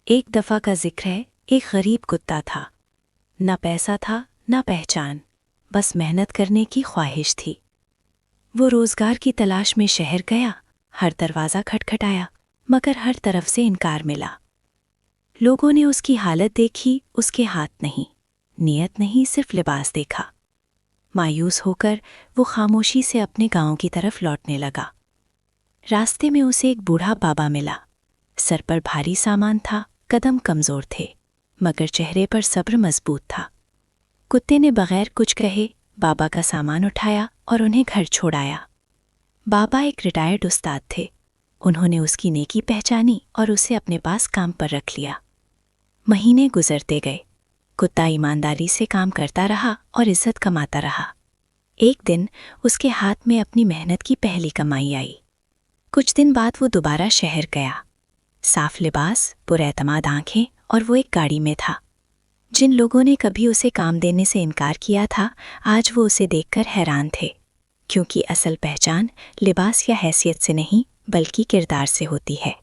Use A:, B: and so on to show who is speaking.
A: एक दफ़ा का जिक्र है, एक गरीब कुत्ता था। न पैसा था न पहचान, बस मेहनत करने की ख्वाहिश थी। वो रोज़गार की तलाश में शहर गया, हर दरवाज़ा खटखटाया, मगर हर तरफ से इनकार मिला। लोगों ने उसकी हालत देखी, उसके हाथ नहीं, नियत नहीं, सिर्फ लिबास देखा। मायूस होकर वो खामोशी से अपने गांव की तरफ लौटने लगा। रास्ते में उसे एक बूढ़ा बाबा मिला। सर पर भारी सामान था, कदम कमज़ोर थे, मगर चेहरे पर सब्र मजबूत था। कुत्ते ने बगैर कुछ कहे बाबा का सामान उठाया और उन्हें घर छोड़ाया। बाबा एक रिटायर्ड उस्ताद थे। उन्होंने उसकी नेकी पहचानी और उसे अपने पास काम पर रख लिया। महीने गुजरते गए। कुत्ता ईमानदारी से काम करता रहा और इज्जत कमाता रहा। एक दिन उसके हाथ में अपनी मेहनत की पहली कमाई आई। कुछ दिन बाद वो दोबारा शहर गया। साफ लिबास, पुरएतमाद आंखें, और वो एक गाड़ी में था। जिन लोगों ने कभी उसे काम देने से इनकार किया था, आज वो उसे देखकर हैरान थे, क्योंकि असल पहचान लिबास या हैसियत से नहीं बल्कि किरदार से होती है।